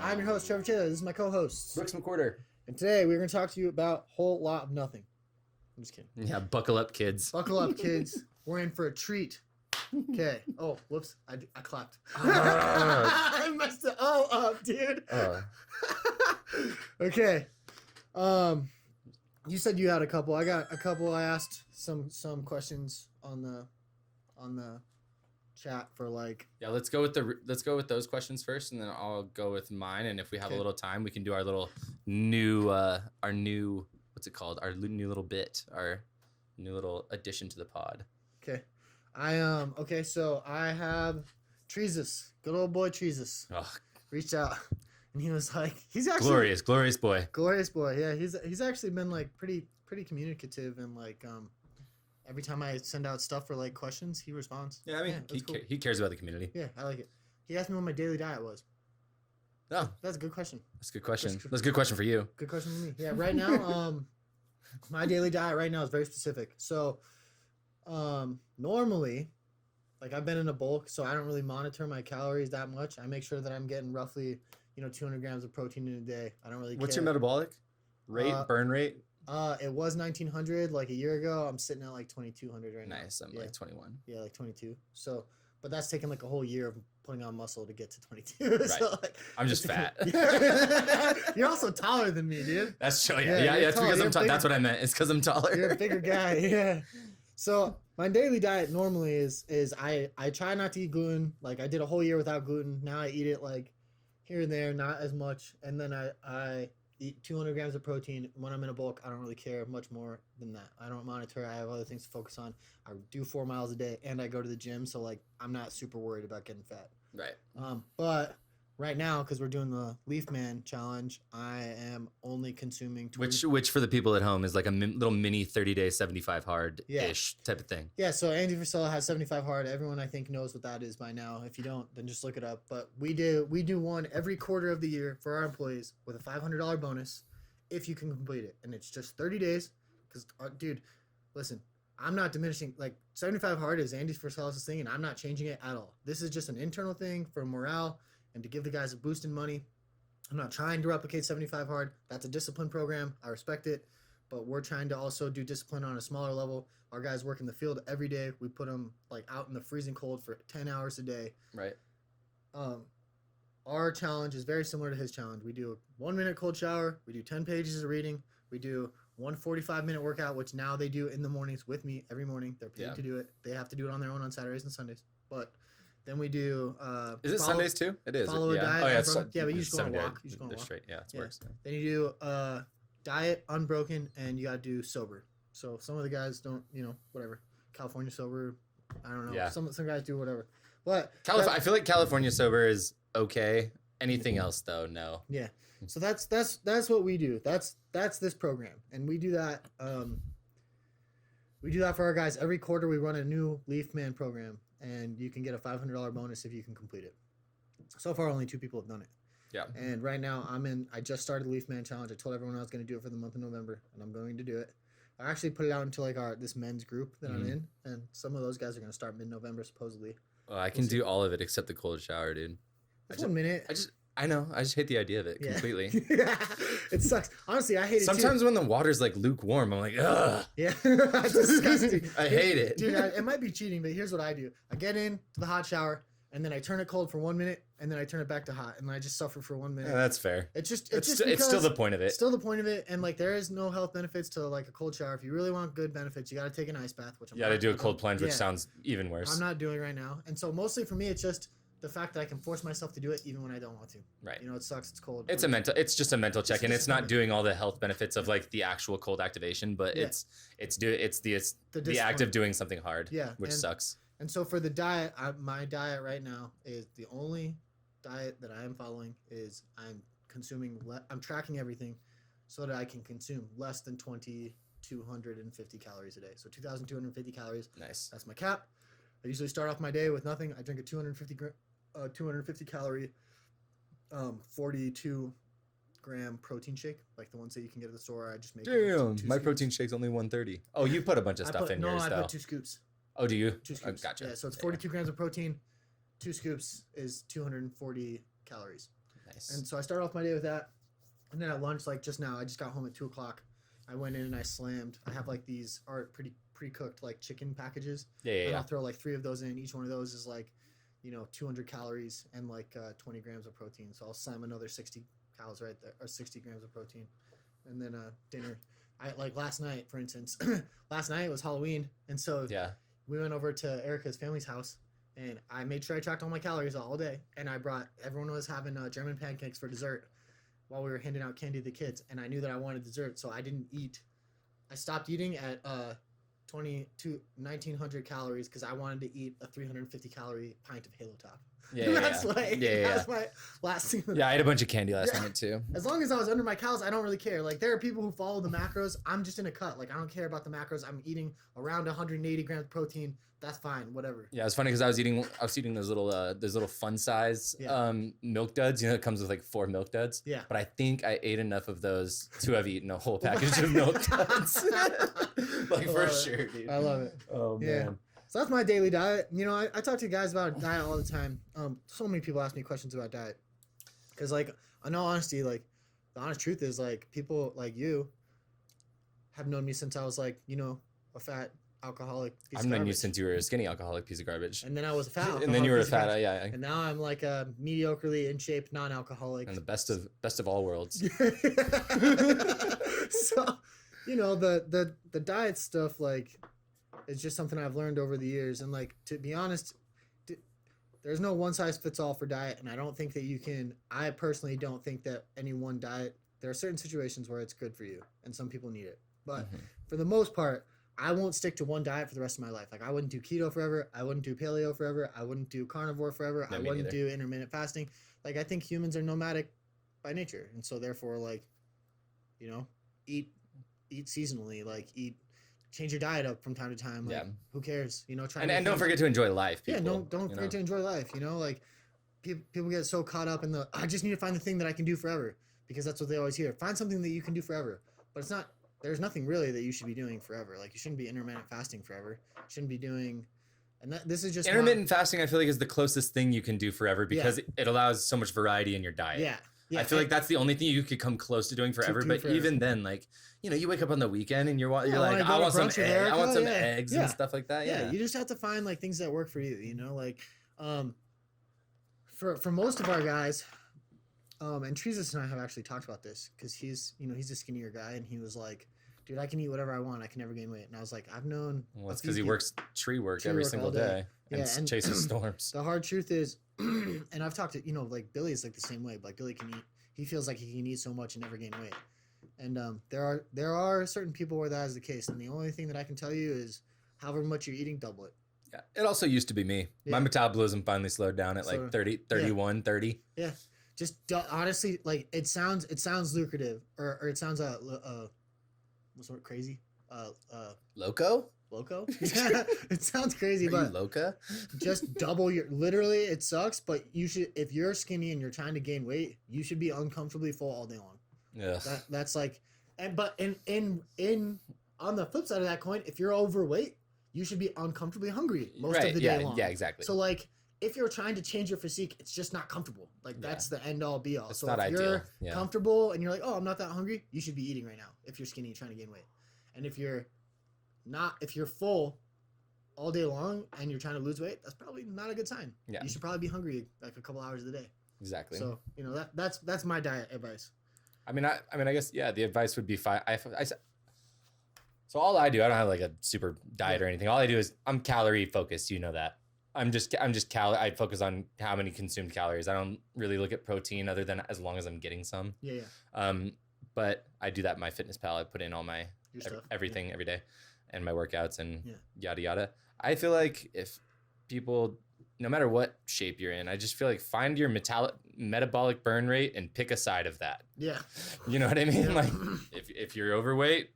I'm your host, Trevor Taylor. This is my co-host, Brooks McWhorter. and today we're going to talk to you about a whole lot of nothing. I'm just kidding. Yeah, buckle up, kids. Buckle up, kids. We're in for a treat. Okay. Oh, whoops. I clapped. I messed it all up, dude. Okay. You said you had a couple. I got a couple. I asked some questions on the chat for like. Yeah, let's go with those questions first, and then I'll go with mine. And if we have a little time, we can do our little new what's it called? Our new little bit, our new little addition to the pod. Okay. Okay, so I have Treesus, good old boy Treesus. Oh, reached out, and he was like, he's actually glorious boy. Glorious boy. Yeah, he's actually been like pretty communicative, and like every time I send out stuff for like questions, he responds. Yeah, I mean, he cares about the community. Yeah, I like it. He asked me what my daily diet was. Oh, that's a good question. That's a good question. That's a good question for you. Good question for me. Yeah, right now, my daily diet right now is very specific. So, normally, like I've been in a bulk, so I don't really monitor my calories that much. I make sure that I'm getting roughly, 200 grams of protein in a day. I don't really care. What's your metabolic rate, burn rate? It was 1900 like a year ago. I'm sitting at like 2200 right now. Nice. I'm like 21. Yeah, like 22. So, but that's taken like a whole year of putting on muscle to get to 22. Right. So, like, I'm just fat. You're also taller than me, dude. That's true. Yeah. That's because I'm tall. That's what I meant. It's because I'm taller. You're a bigger guy. Yeah. So my daily diet normally is I try not to eat gluten. Like I did a whole year without gluten. Now I eat it like here and there, not as much. And then I eat 200 grams of protein. When I'm in a bulk, I don't really care much more than that. I don't monitor. I have other things to focus on. I do 4 miles a day, and I go to the gym, so like I'm not super worried about getting fat. Right. But right now, because we're doing the Leaf Man challenge, I am only consuming 20... which for the people at home is like a little mini 30-day 75 hard-ish type of thing. Yeah, so Andy Frisella has 75 hard. Everyone I think knows what that is by now. If you don't, then just look it up. But we do one every quarter of the year for our employees with a $500 bonus if you can complete it. And it's just 30 days. Because, dude, listen, I'm not diminishing. Like, 75 hard is Andy Frisella's thing, and I'm not changing it at all. This is just an internal thing for morale and to give the guys a boost in money. I'm not trying to replicate 75 hard. That's a discipline program. I respect it. But we're trying to also do discipline on a smaller level. Our guys work in the field every day. We put them like out in the freezing cold for 10 hours a day. Right. Our challenge is very similar to his challenge. We do a 1-minute cold shower. We do 10 pages of reading. We do one 45-minute workout, which now they do in the mornings with me every morning. They're paid to do it. They have to do it on their own on Saturdays and Sundays. But then we do. Is it Sundays too? It is. Follow a diet. Oh yeah, but you just go on a walk. You just go on a walk. Straight. Yeah, it works. Then you do diet, unbroken, and you gotta do sober. So some of the guys don't, whatever. California sober. I don't know. Yeah. Some guys do whatever. But I feel like California sober is okay. Anything else though, no. Yeah. So that's what we do. That's this program, and we do that. We do that for our guys every quarter. We run a new Leaf Man program, and you can get a $500 bonus if you can complete it. So far, only 2 people have done it. Yeah. And right now, I just started the Leaf Man Challenge. I told everyone I was going to do it for the month of November, and I'm going to do it. I actually put it out into like this men's group that I'm in, and some of those guys are going to start mid-November supposedly. Well, I can do all of it except the cold shower, dude. That's 1 minute. I know. I just hate the idea of it completely. Yeah, it sucks. Honestly, I hate it Sometimes when the water's like lukewarm, I'm like, ugh. Yeah, it's disgusting. I hate it. Dude, it might be cheating, but here's what I do. I get into the hot shower, and then I turn it cold for 1 minute, and then I turn it back to hot, and I just suffer for 1 minute. Yeah, that's fair. It's still the point of it. Still the point of it, and like there is no health benefits to like a cold shower. If you really want good benefits, you got to take an ice bath, which to do a cold plunge, which sounds even worse. I'm not doing right now, and so mostly for me, it's just the fact that I can force myself to do it even when I don't want to. Right. It sucks. It's cold. It's just a mental check, and it's not doing all the health benefits of like the actual cold activation, but it's the act of doing something hard. Yeah. Which sucks. And so for the diet, my diet right now is the only diet that I am following is I'm tracking everything so that I can consume less than 2,250 calories a day. So 2,250 calories. Nice. That's my cap. I usually start off my day with nothing. I drink a 250 calorie, 42 gram protein shake, like the ones that you can get at the store. I just make. Damn, my protein shake's only 130. Oh, you put a bunch of stuff in yours though. I put 2 scoops. Oh, do you? 2 scoops. Gotcha. Yeah, so it's 42 grams of protein. 2 scoops is 240 calories. Nice. And so I started off my day with that. And then at lunch, like just now, I just got home at 2:00. I went in and I slammed. I have like these pretty pre-cooked like chicken packages. And I'll throw like 3 of those in. Each one of those is like, 200 calories and like 20 grams of protein. So I'll slam another 60 calories right there, or 60 grams of protein. And then dinner. I like last night, for instance. Last night it was Halloween, and so we went over to Erica's family's house, and I made sure I tracked all my calories all day. And I brought everyone was having German pancakes for dessert while we were handing out candy to the kids, and I knew that I wanted dessert, so I didn't eat. I stopped eating at 1,900 calories because I wanted to eat a 350 calorie pint of Halo Top. That's my last thing. Yeah, I had a bunch of candy last night too. As long as I was under my calories, I don't really care. Like there are people who follow the macros. I'm just in a cut. Like I don't care about the macros. I'm eating around 180 grams of protein. That's fine. Whatever. Yeah, it's funny because I was eating those little fun size milk duds. It comes with like 4 milk duds. Yeah. But I think I ate enough of those to have eaten a whole package of milk duds. Like for sure, dude. I love it. Oh man. So that's my daily diet. I talk to guys about diet all the time. So many people ask me questions about diet. Because, like, in all honesty, like, the honest truth is, like, people like you have known me since I was, like, a fat alcoholic piece I've of known garbage. you since you were a skinny alcoholic piece of garbage. And then I was a fat alcoholic. And then you were a piece of fat, garbage. yeah. And now I'm, like, a mediocrely in shape non-alcoholic. And the best of all worlds. So, the diet stuff, like... It's just something I've learned over the years. And, like, to be honest, there's no one-size-fits-all for diet. And I don't think that I personally don't think that any one diet, there are certain situations where it's good for you. And some people need it. But for the most part, I won't stick to one diet for the rest of my life. Like, I wouldn't do keto forever. I wouldn't do paleo forever. I wouldn't do carnivore forever. No, I wouldn't do intermittent fasting. Like, I think humans are nomadic by nature. And so, therefore, like, eat seasonally. Like, change your diet up from time to time. Like, who cares? Try and don't forget to enjoy life. People, don't forget to enjoy life. Like people get so caught up in I just need to find the thing that I can do forever, because that's what they always hear. Find something that you can do forever, but it's not. There's nothing really that you should be doing forever. Like you shouldn't be intermittent fasting forever. You shouldn't be doing, this is just intermittent fasting. I feel like is the closest thing you can do forever because it allows so much variety in your diet. Yeah. I feel like that's the only thing you could come close to doing forever. But even then, like, you wake up on the weekend and you're like, I want some eggs and stuff like that. Yeah. You just have to find like things that work for you. Like, for most of our guys, and Treesus and I have actually talked about this because he's a skinnier guy and he was like, dude, I can eat whatever I want. I can never gain weight. And I was like, I've known. Well, it's because he works tree work every single day and chases storms. The hard truth is, and I've talked to, like Billy is like the same way. Like Billy can eat. He feels like he can eat so much and never gain weight. And there are certain people where that is the case. And the only thing that I can tell you is, however much you're eating, double it. Yeah, it also used to be me. Yeah. My metabolism finally slowed down at like 30, 31, 30. Yeah, just honestly, like it sounds lucrative, or it sounds what's what crazy? Loco? Yeah, it sounds crazy, Are but you loca? Just double your. Literally, it sucks, but you should. If you're skinny and you're trying to gain weight, you should be uncomfortably full all day long. Yeah, that's like, but on the flip side of that coin, if you're overweight, you should be uncomfortably hungry most of the day long. Yeah, exactly. So like, if you're trying to change your physique, it's just not comfortable. Like that's the end all be all. It's so not if ideal. You're comfortable and you're like, oh, I'm not that hungry, you should be eating right now. If you're skinny and trying to gain weight, and if you're full all day long and you're trying to lose weight, that's probably not a good sign. Yeah. You should probably be hungry like a couple hours a day. Exactly. So, that's my diet advice. I mean, I guess, the advice would be fine. So all I do, I don't have like a super diet or anything. All I do is I'm calorie focused. You know that. I focus on how many consumed calories. I don't really look at protein other than as long as I'm getting some. Yeah. But I do that in my fitness pal. I put in all my everything every day and my workouts and yada, yada. I feel like if people, no matter what shape you're in, I just feel like find your metabolic burn rate and pick a side of that. Yeah. You know what I mean? Yeah. Like if you're overweight,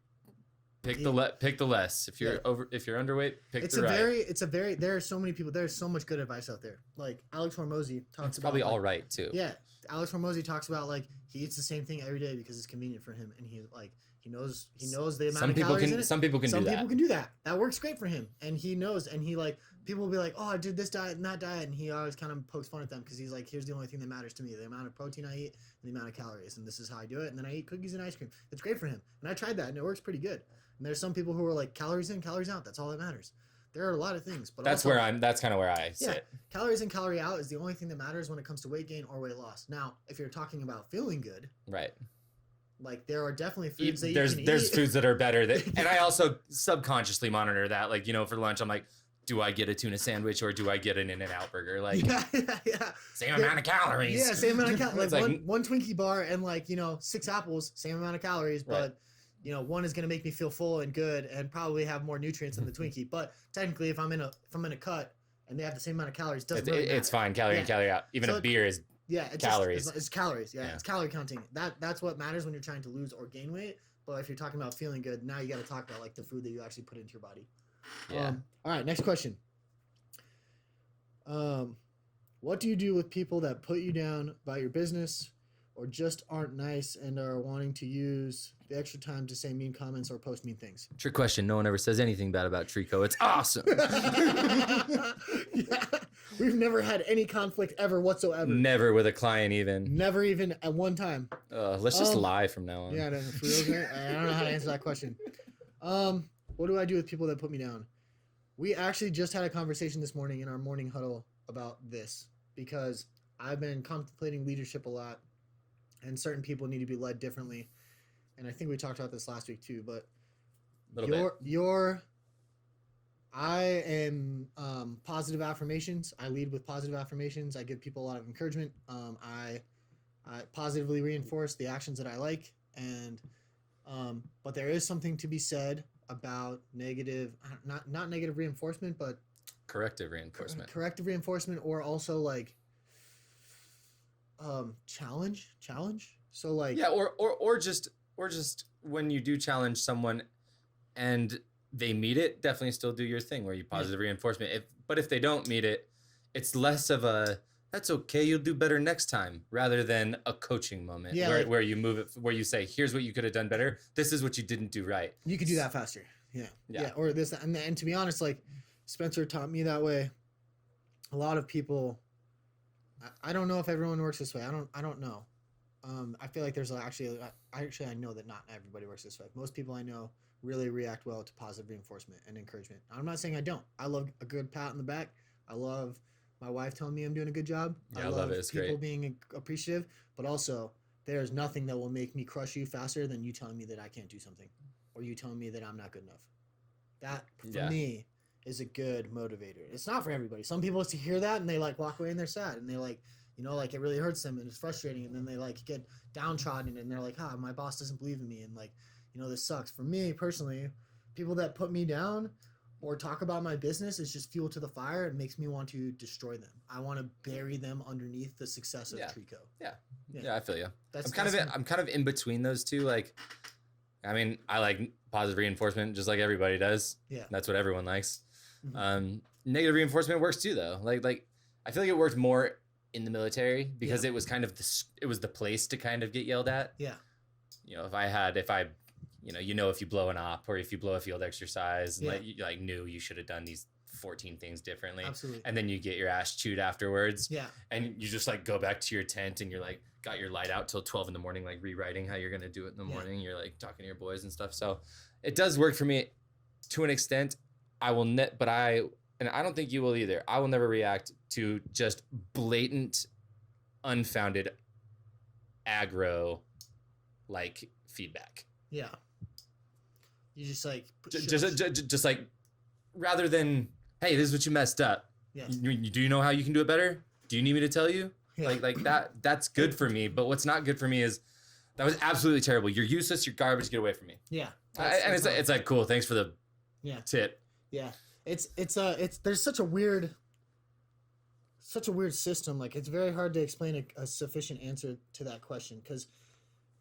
pick the less. If you're underweight, pick the right. There are so many people. There's so much good advice out there. Like Alex Hormozy talks it's about. Probably all right too. Yeah. Alex Hormozy talks about like he eats the same thing every day because it's convenient for him, and He knows the amount Some of people calories can. in it. Some people can Some do people that. can do that. That works great for him, and he knows. And he like people will be like, "Oh, I did this diet and that diet," and he always kind of pokes fun at them because he's like, "Here's the only thing that matters to me: the amount of protein I eat and the amount of calories, and this is how I do it. And then I eat cookies and ice cream. It's great for him." And I tried that, and it works pretty good. And there's some people who are like, "Calories in, calories out. That's all that matters." There are a lot of things, but That's also, where I'm. That's kind of where I yeah, sit. calories in, calorie out is the only thing that matters when it comes to weight gain or weight loss. Now, if you're talking about feeling good, Right. like there are definitely foods that you There's can there's eat. foods that are better that, and I also subconsciously monitor that. Like, for lunch, I'm like, do I get a tuna sandwich or do I get an In-N-Out burger? Like, yeah. same amount of calories. Yeah, same amount of calories. It's Like, like- one Twinkie bar and 6 apples, same amount of calories, Right. but one is gonna make me feel full and good and probably have more nutrients than the Twinkie. But technically, if I'm in a cut and they have the same amount of calories, doesn't really matter. It's fine. Calorie in, Yeah. calorie out. Even So a beer is Yeah, it's calories. It's calories. Yeah, Yeah. it's calorie counting. That's what matters when you're trying to lose or gain weight. But if you're talking about feeling good, now you got to talk about like the food that you actually put into your body. yeah. All right, next question. What do you do with people that put you down about your business or just aren't nice and are wanting to use the extra time to say mean comments or post mean things? Trick question. No one ever says anything bad about Trico. It's awesome. Yeah. We've never had any conflict ever whatsoever. Never with a client even. Never even at one time. Let's just lie from now on. Yeah, no, for real, okay? I don't know how to answer that question. What do I do with people that put me down? We actually just had a conversation this morning in our morning huddle about this because I've been contemplating leadership a lot, and certain people need to be led differently. And I think we talked about this last week too. But I am positive affirmations. I lead with positive affirmations. I give people a lot of encouragement. I positively reinforce the actions that I like, and but there is something to be said about negative, not negative reinforcement, but Corrective reinforcement. corrective reinforcement, or also like challenge. So like Yeah, or just when you do challenge someone and they meet it, definitely still do your thing where you positive reinforcement. But if they don't meet it, it's less of a that's okay, you'll do better next time, rather than a coaching moment where you move it, where you say, here's what you could have done better. This is what you didn't do right. You could do that faster. Yeah. Or this, and to be honest, like Spencer taught me that way. A lot of people, I don't know if everyone works this way. I don't know. I feel like there's actually I know that not everybody works this way. Most people I know really react well to positive reinforcement and encouragement. I'm not saying I don't. I love a good pat on the back. I love my wife telling me I'm doing a good job. Yeah, I love it. It's people great. being appreciative, but also there's nothing that will make me crush you faster than you telling me that I can't do something or you telling me that I'm not good enough. That for me is a good motivator. It's not for everybody. Some people just hear that and they like walk away and they're sad and they like, like it really hurts them and it's frustrating, and then they like get downtrodden and they're like, my boss doesn't believe in me and like, this sucks. For me personally, people that put me down or talk about my business is just fuel to the fire. It makes me want to destroy them. I want to bury them underneath the success of Trico. Yeah, I feel you. That's I'm kind of in between those two. Like, I mean, I like positive reinforcement just like everybody does. Yeah. That's what everyone likes. Mhm. Negative reinforcement works too, though. Like I feel like it worked more in the military because it was kind of it was the place to kind of get yelled at. Yeah. If you blow an op or if you blow a field exercise and Yeah. knew you should have done these 14 things differently. Absolutely. And then you get your ass chewed afterwards. Yeah. And you just like go back to your tent and you're like got your light out till 12 in the morning, like rewriting how you're going to do it in the morning. You're like talking to your boys and stuff. So it does work for me to an extent. I will but I don't think you will either. I will never react to just blatant, unfounded aggro like feedback. Yeah. You just like Just like rather than, hey, this is what you messed up. Yeah. Do you know how you can do it better? Do you need me to tell you? Yeah. Like that's good for me. But what's not good for me is that was absolutely terrible. You're useless. You're garbage. Get away from me. Yeah. It's like cool. Thanks for the tip. Yeah. It's there's such a weird system. Like it's very hard to explain a sufficient answer to that question, because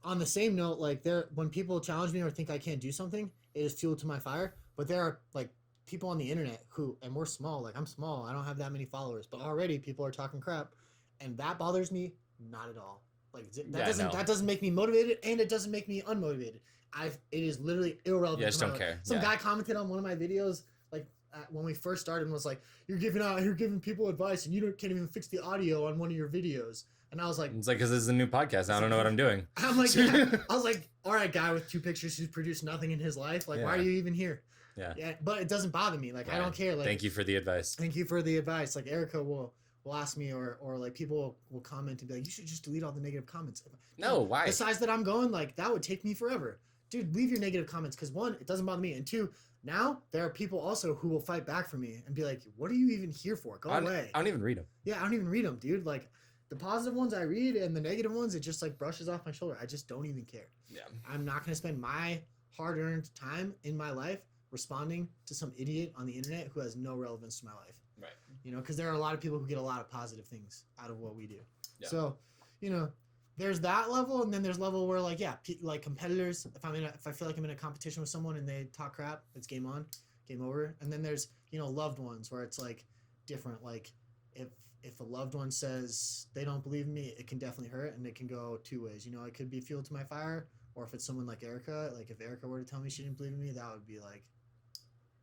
on the same note, like when people challenge me or think I can't do something, it is fuel to my fire. But there are like people on the internet and we're small. Like I'm small. I don't have that many followers, but already people are talking crap, and that bothers me not at all. Like that doesn't make me motivated, and it doesn't make me unmotivated. it is literally irrelevant. Yeah, I just to my don't life. care. Some Yeah. guy commented on one of my videos like when we first started and was like, you're giving people advice and can't even fix the audio on one of your videos. And I was like, It's like, because this is a new podcast. I don't know what I'm doing. I'm like, yeah. I was like, all right, guy with 2 pictures who's produced nothing in his life. Like, why are Yeah. you even here? Yeah. Yeah, but it doesn't bother me. Like, I don't care. Like, Thank you for the advice. Thank you for the advice. Like, Erica will ask me, or like people will comment and be like, you should just delete all the negative comments. No, why? The size that I'm going, like, that would take me forever. Dude, leave your negative comments because 1, it doesn't bother me, and 2, now there are people also who will fight back for me and be like, what are you even here for? Go away. I don't even read them. Yeah, I don't even read them, dude. Like, the positive ones I read and the negative ones, it just like brushes off my shoulder. I just don't even care. Yeah. I'm not going to spend my hard-earned time in my life responding to some idiot on the internet who has no relevance to my life. Right. You know, because there are a lot of people who get a lot of positive things out of what we do. Yeah. So, you know, there's that level, and then there's level where like, yeah, like competitors. If I feel like I'm in a competition with someone and they talk crap, it's game on, game over. And then there's, you know, loved ones where it's like different. Like if a loved one says they don't believe in me, it can definitely hurt, and it can go 2 ways. You know, it could be fuel to my fire, or if it's someone like Erica, like if Erica were to tell me she didn't believe in me, that would be like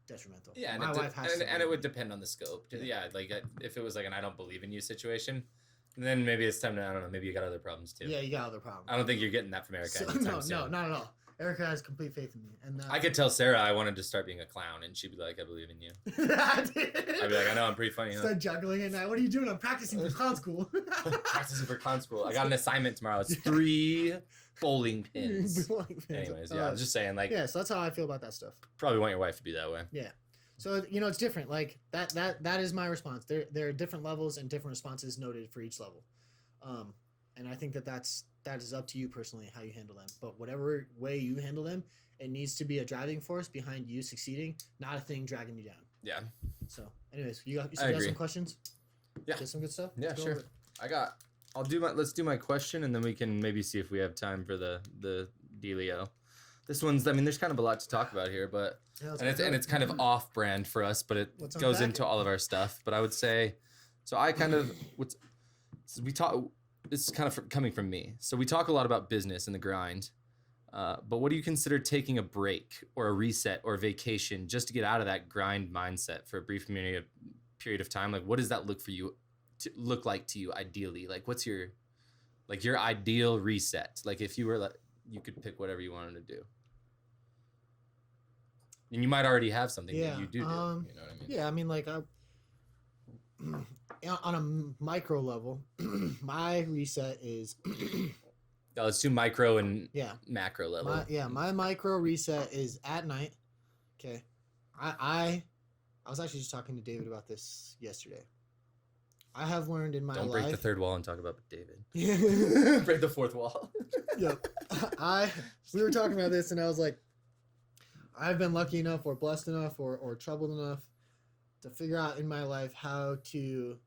detrimental. Yeah, and, my wife has to and it would depend on the scope. Yeah, like if it was like an I don't believe in you situation, then maybe it's time to, I don't know, maybe you got other problems too. Yeah, you got other problems. I don't think you're getting that from Erica. So, anytime no, soon. not at all. Erica has complete faith in me, and I could tell Sarah I wanted to start being a clown, and she'd be like, I believe in you. I'd be like, I know, I'm pretty funny. Huh? Start juggling at night. What are you doing? I'm practicing for clown school. Practicing for clown school. I got an assignment tomorrow. It's 3 bowling pins. Anyways, yeah, I was just saying, like, yeah, so that's how I feel about that stuff. probably want your wife to be that way. Yeah. So, you know, it's different. Like that is my response. There are different levels and different responses noted for each level. And I think that is up to you personally how you handle them. But whatever way you handle them, it needs to be a driving force behind you succeeding, not a thing dragging you down. Yeah. So, anyways, you got agree. some questions? Yeah. Get some good stuff? Yeah, Let's go sure. over it. Let's do my question, and then we can maybe see if we have time for the dealio. This one's, I mean, there's kind of a lot to talk about here, but Yeah, and it's kind of off brand for us, but it What's on goes the back? into all of our stuff. But I would say, so I kind of we talk. This is kind of coming from me. So we talk a lot about business and the grind, but what do you consider taking a break or a reset or a vacation just to get out of that grind mindset for a brief period of time? Like, what does that look like to you ideally? Like, what's your ideal reset? Like, if you were like, you could pick whatever you wanted to do. And you might already have something that you do. You know what I mean? Yeah, I mean, like, on a micro level, my reset is Oh, let's do micro and yeah, macro level. my micro reset is at night. Okay, I was actually just talking to David about this yesterday. I have learned in my Don't life. break the third wall and talk about David. Yeah. Break the fourth wall. Yep. We were talking about this, and I was like, I've been lucky enough, or blessed enough, or troubled enough to figure out in my life how to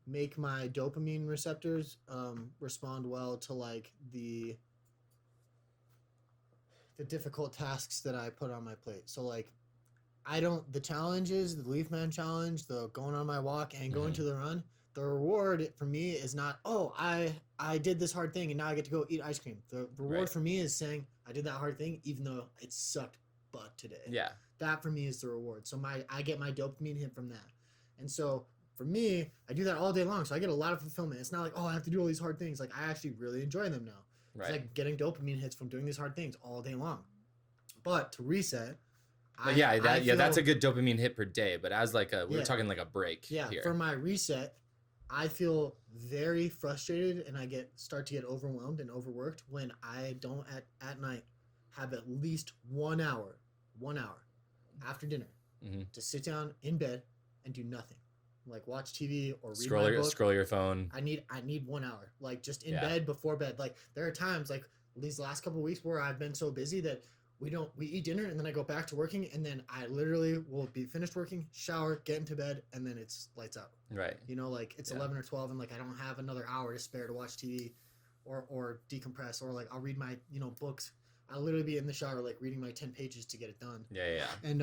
make my dopamine receptors respond well to like the difficult tasks that I put on my plate. So like the challenges, the Leaf Man challenge, the going on my walk and going to the run, the reward for me is not, oh, I did this hard thing and now I get to go eat ice cream. The reward for me is saying I did that hard thing even though it sucked butt today. Yeah. That for me is the reward. So I get my dopamine hit from that. And so for me, I do that all day long. So I get a lot of fulfillment. It's not like, oh, I have to do all these hard things. Like I actually really enjoy them now. Right. It's like getting dopamine hits from doing these hard things all day long. But to reset, that's a good dopamine hit per day. But as like we're talking like a break. Yeah, here. for my reset, I feel very frustrated and I start to get overwhelmed and overworked when I don't at night have at least 1 hour after dinner to sit down in bed and do nothing. Like watch TV or read my book. Scroll your phone. I need 1 hour, like just in bed before bed. Like there are times like these last couple of weeks where I've been so busy that we eat dinner and then I go back to working and then I literally will be finished working, shower, get into bed, and then it's lights out. Right. You know, like it's 11 or 12 and like I don't have another hour to spare to watch TV or decompress or like I'll read my, books. I'll literally be in the shower like reading my 10 pages to get it done. Yeah. And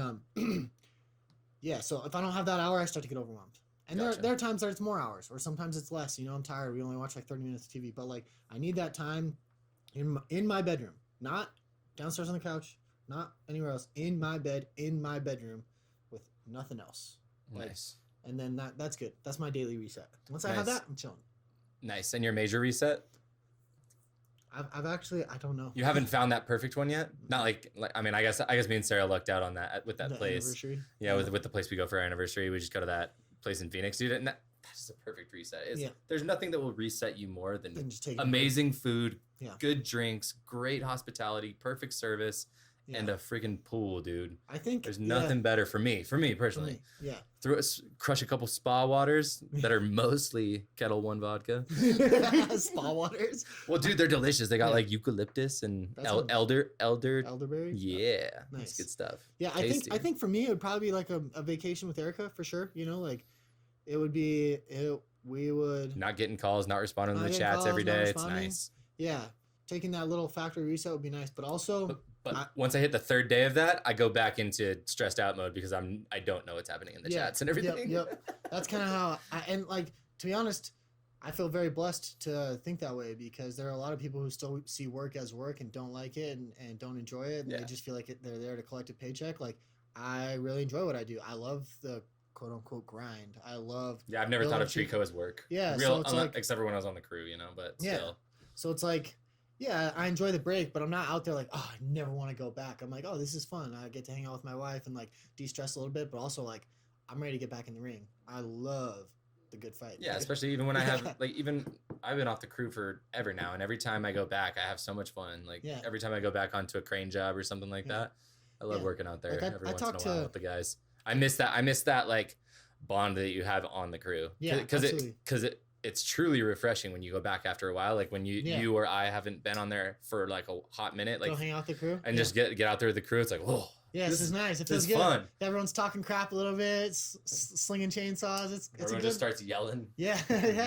so if I don't have that hour, I start to get overwhelmed. And there are times that it's more hours, or sometimes it's less. I'm tired. We only watch like 30 minutes of TV, but like I need that time in my bedroom, not downstairs on the couch, not anywhere else, in my bed, in my bedroom, with nothing else. Like, Nice. and then that's good. That's my daily reset. Once I have Nice. that, I'm chilling. Nice. And your major reset? I've actually, I don't know. You haven't found that perfect one yet? Not like I mean, I guess me and Sarah lucked out on that with that The place. anniversary. Yeah, with the place we go for our anniversary, we just go to that place in Phoenix, dude. And that's a perfect reset. There's nothing that will reset you more than Then just take amazing food, Yeah. good drinks, great hospitality, perfect service, and a freaking pool, dude. I think There's nothing better for me personally. Yeah. Crush a couple spa waters that are mostly Kettle One vodka. Spa waters. Well, dude, they're delicious. They got like eucalyptus and elderberry. Yeah, Nice. That's good stuff. Yeah, Tasty. I think for me it would probably be like a vacation with Erica for sure. You know, like it would be we would Not getting calls, not responding to Not the getting chats calls, every not day. It's responding. nice. yeah, taking that little factory reset would be nice. But also But once I hit the third day of that, I go back into stressed out mode because I don't know what's happening in the chats and everything. Yep. That's kind of how and like to be honest, I feel very blessed to think that way because there are a lot of people who still see work as work and don't like it and don't enjoy it and they just feel like they're there to collect a paycheck. Like I really enjoy what I do. I love the quote unquote grind. I love Yeah, I've never thought of Trico as work. Yeah, Real, so it's like, except for when I was on the crew, but still. So it's like, yeah, I enjoy the break, but I'm not out there like, oh, I never want to go back. I'm like, oh, this is fun. I get to hang out with my wife and like de-stress a little bit, but also like, I'm ready to get back in the ring. I love the good fight. Yeah, especially even when I have I've been off the crew forever now, and every time I go back, I have so much fun. Like every time I go back onto a crane job or something like that, I love working out there every once in a while with the guys. I miss that like bond that you have on the crew. Yeah, because it's truly refreshing when you go back after a while. Like when you or I haven't been on there for like a hot minute, like go hang out with the crew and just get out there with the crew. It's like, whoa. Yeah, this is nice. It feels good. Fun. Everyone's talking crap a little bit, slinging chainsaws. It's Everyone just starts yelling. Yeah,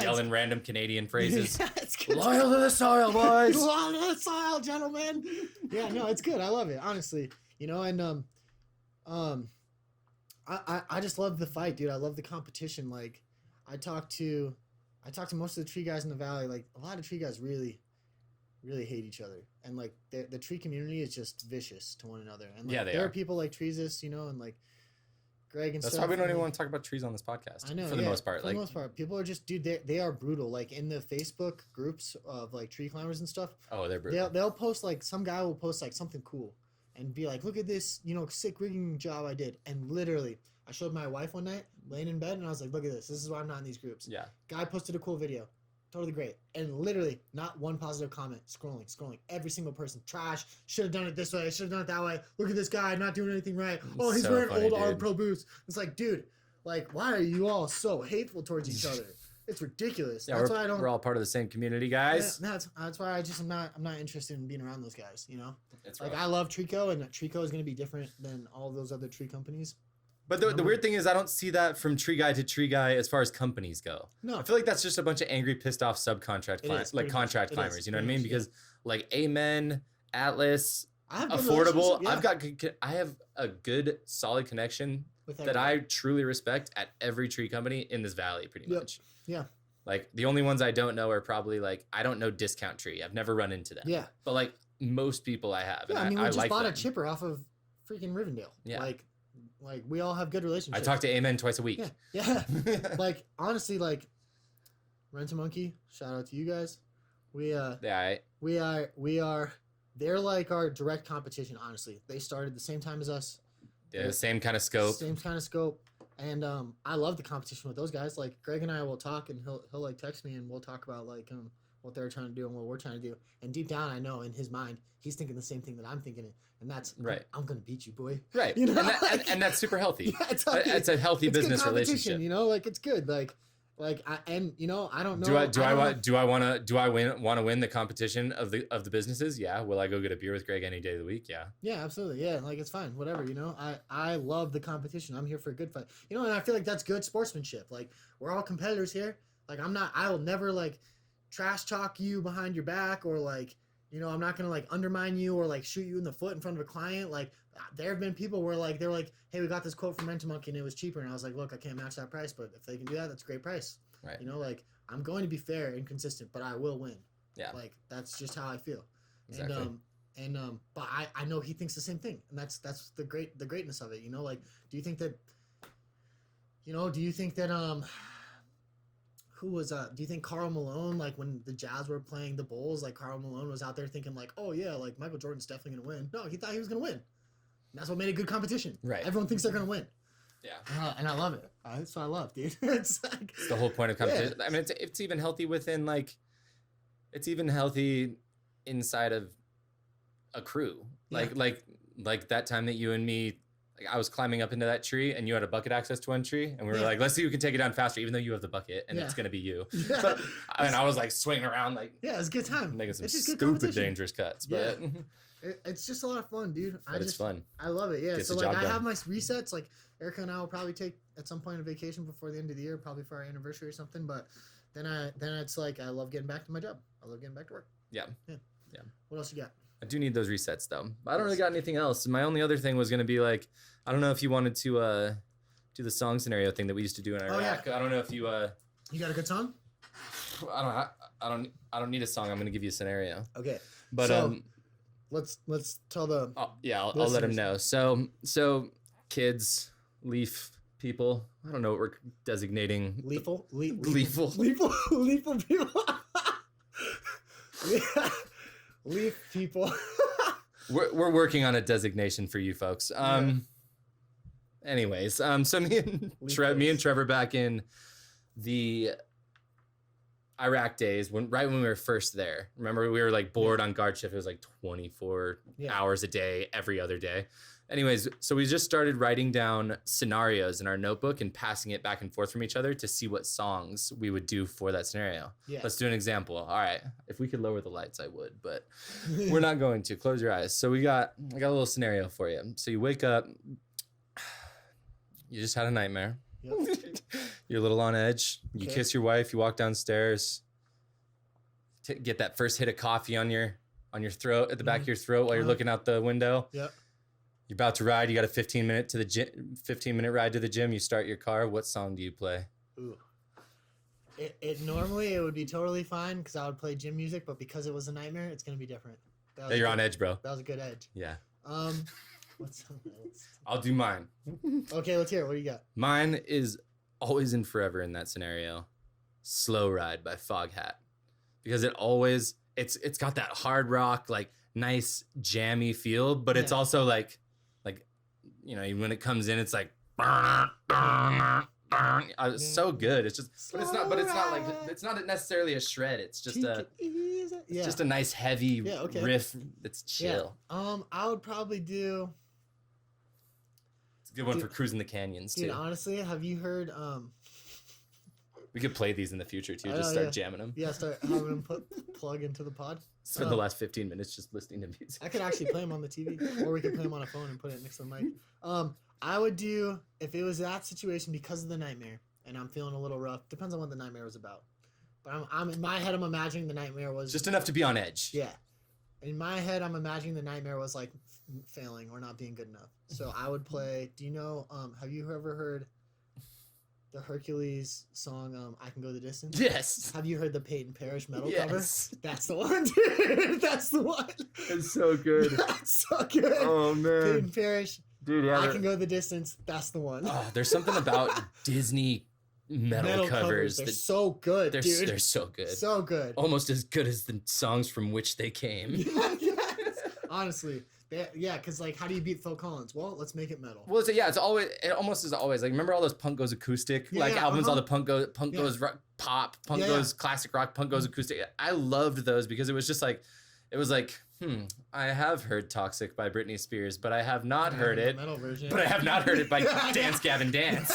yelling random Canadian phrases. Yeah, it's good. Loyal to the soil, boys. Loyal to the soil, gentlemen. Yeah, no, it's good. I love it, honestly. And I just love the fight, dude. I love the competition. Like, I talk to most of the tree guys in the valley. Like, a lot of tree guys really hate each other, and like the tree community is just vicious to one another. And like, there are people like Treesus, and like Greg and That's stuff. why we don't even want to talk about trees on this podcast. I know, for the most part. For the most part, people are just, dude. They are brutal. Like in the Facebook groups of like tree climbers and stuff. Oh, they're brutal. They'll post like some guy will post like something cool, and be like, "Look at this, sick rigging job I did." And literally, I showed my wife one night laying in bed, and I was like, "Look at this. This is why I'm not in these groups." Yeah. Guy posted a cool video. Totally great. And literally, not one positive comment. Scrolling. Every single person. Trash. Should have done it this way. Should have done it that way. Look at this guy not doing anything right. Oh, he's wearing old Arm Pro boots. It's like, dude, like, why are you all so hateful towards each other? It's ridiculous. Yeah, that's why I don't. We're all part of the same community, guys. Yeah, that's why I'm not interested in being around those guys. It's like rough. I love Trico, and Trico is going to be different than all those other tree companies. But the weird thing is, I don't see that from tree guy to tree guy as far as companies go. No, I feel like that's just a bunch of angry, pissed off subcontract climbers, like contract climbers. You know what I mean? Because like Amen, Atlas, Affordable, yeah. I have a good, solid connection With that I truly respect at every tree company in this valley, pretty much. Yeah. Like the only ones I don't know are probably like I don't know Discount Tree. I've never run into them. Yeah. But like most people I have. Yeah, and I mean, we just like bought them. a chipper off of freaking Rivendell. Yeah. Like we all have good relationships. I talk to Amen twice a week. Yeah. Like honestly, like Rent a Monkey. Shout out to you guys. We are. They're like our direct competition. Honestly, they started the same time as us. Yeah, the same kind of scope. Same kind of scope. And I love the competition with those guys. Like Greg and I will talk, and he'll like text me, and we'll talk about like what they're trying to do and what we're trying to do. And deep down, I know in his mind, he's thinking the same thing that I'm thinking, and that's right. I'm gonna beat you, boy. Right. And that's super healthy. Yeah, it's healthy. It's a healthy business relationship. Like it's good. I don't know. Do I want to win the competition of the businesses? Yeah. Will I go get a beer with Greg any day of the week? Yeah. Yeah, absolutely. Yeah, like it's fine. Whatever. I love the competition. I'm here for a good fight. And I feel like that's good sportsmanship. Like we're all competitors here. Like I will never like trash talk you behind your back or like I'm not gonna like undermine you or like shoot you in the foot in front of a client. Like there have been people where like they're like, hey, we got this quote from Rent a Monkey and it was cheaper, and I was like, look, I can't match that price, but if they can do that, that's a great price. Right. Like I'm going to be fair and consistent, but I will win. Yeah. Like that's just how I feel. Exactly. And but I know he thinks the same thing, and that's the greatness of it. You know, like do you think that who was do you think Karl Malone, like when the Jazz were playing the Bulls, like Karl Malone was out there thinking like, oh yeah, like Michael Jordan's definitely gonna win? No, he thought he was gonna win. And that's what made it good competition. Right. Everyone thinks they're gonna win. Yeah. And I love it. That's what I love, dude. It's like It's the whole point of competition. Yeah. I mean, it's even healthy within like, it's even healthy inside of a crew. Yeah. Like that time that you and me, like I was climbing up into that tree and you had a bucket access to one tree and we were Yeah. like, let's see who can take it down faster, even though you have the bucket and it's Yeah. gonna be you. Yeah. But, and I was like swinging around like yeah, it's a good time. making some It's just good stupid competition. dangerous cuts, but, It's just a lot of fun, dude. but it's fun. I love it. Yeah. Gets So the like job I done. have my resets. Like Erica and I will probably take at some point a vacation before the end of the year, probably for our anniversary or something. But then it's like I love getting back to my job. I love getting back to work. Yeah. What else you got? I do need those resets though. I don't really got anything else. My only other thing was gonna be like, I don't know if you wanted to do the song scenario thing that we used to do in Iraq. Oh, yeah. I don't know if you You got a good song? I don't need a song. I'm gonna give you a scenario. Okay. But So, let's tell the I'll let him know. So kids, leaf people. I don't know what we're designating. lethal Lethal. lethal people. Yeah. Leaf people. We're working on a designation for you folks. Anyways, so me and Trevor back in the Iraq days right when we were first there. Remember we were like bored on guard shift. It was like 24 hours a day, every other day. Anyways, so we just started writing down scenarios in our notebook and passing it back and forth from each other to see what songs we would do for that scenario. Yeah. Let's do an example. All right. If we could lower the lights, I would, but we're not going to. Close your eyes. So I got a little scenario for you. So you wake up, you just had a nightmare. Yep. You're a little on edge. You Okay. kiss your wife, you walk downstairs, get that first hit of coffee on your throat, at the back of your throat while you're looking out the window. Yep. You're about to ride. You got a 15-minute ride to the gym. You start your car. What song do you play? Ooh. It normally it would be totally fine because I would play gym music, but because it was a nightmare, it's gonna be different. Yeah, you're on edge, bro. That was a good edge. Yeah. What's I'll do mine. Okay, let's hear it. What do you got? Mine is Always and Forever in that scenario. Slow Ride by Foghat. Because it's got that hard rock, like nice jammy feel, but it's Yeah. also like when it comes in, it's like it's so good. It's just it's not necessarily a shred. It's just just a nice heavy riff that's chill. I would probably do. It's a good one for cruising the canyons too. Dude, honestly, have you heard We could play these in the future too. I Just know, start yeah. jamming them. Yeah, start having them plug into the pod. Spend the last 15 minutes just listening to music. I could actually play them on the TV, or we could play them on a phone and put it next to the mic. I would do, if it was that situation because of the nightmare, and I'm feeling a little rough. Depends on what the nightmare was about. But I'm in my head, I'm imagining the nightmare was Just enough to be on edge. Yeah. In my head, I'm imagining the nightmare was like failing or not being good enough. So I would play. Do you know? Have you ever heard the Hercules song? I Can Go the Distance. Yes. Have you heard the Peyton Parrish metal Yes. cover? That's the one, dude. That's the one. It's so good. That's so good. Oh man. Peyton Parrish. Dude, yeah. I Can Go the Distance. That's the one. Oh, there's something about Disney metal covers They're that so good, they're dude. so good. So good. Almost as good as the songs from which they came. Yes. Honestly. Because like, how do you beat Phil Collins? Well, let's make it metal. Well, it almost is always like, remember all those punk goes acoustic albums, all the punk goes rock, pop, punk goes classic rock, punk goes acoustic. I loved those because it was just like, I have heard Toxic by Britney Spears, but I have not heard it. Metal version. But I have not heard it by Dance Gavin Dance.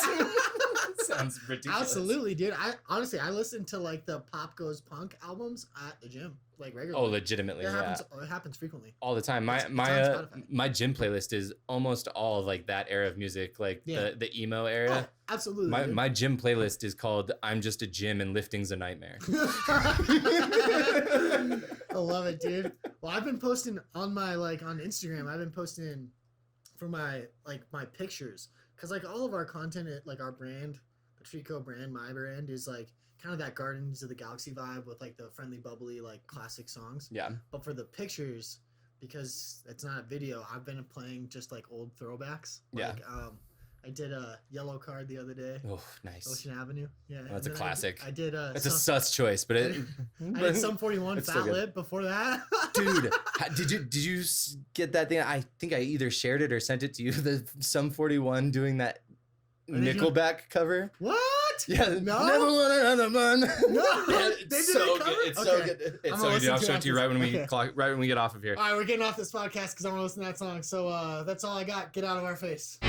Sounds ridiculous. Absolutely, dude. I listen to like the Pop Goes Punk albums at the gym, like regularly. Oh, legitimately, It happens frequently. all the time. It's on My Spotify. gym playlist is almost all of like that era of music, like the emo era. Oh, absolutely. dude. My gym playlist is called "I'm Just a Gym and Lifting's a Nightmare." I love it, dude. Well, I've been posting on my on Instagram. I've been posting for my pictures because like all of our content at like our brand, the Trico brand, my brand is like kind of that Guardians of the Galaxy vibe with like the friendly, bubbly, like classic songs. Yeah. But for the pictures, because it's not a video. I've been playing just like old throwbacks. Yeah. Like, I did a Yellow Card the other day. Oh, nice. Ocean Avenue. Yeah. Oh, that's a and then classic. I did It's a sus choice, but it. I did Sum 41 It's Fat still good. Lip before that. Dude, did you get that thing? I think I either shared it or sent it to you. The Sum 41 doing that Nickelback cover. What? Yeah, No? never want another man. No, Yeah, they did it's a so cover? good. It's Okay. so good. It's I'm so gonna good. I'll listen show to it to you it right when we after right when we get off of here. All right, we're getting off this podcast because I want to listen to that song. So that's all I got. Get out of our face.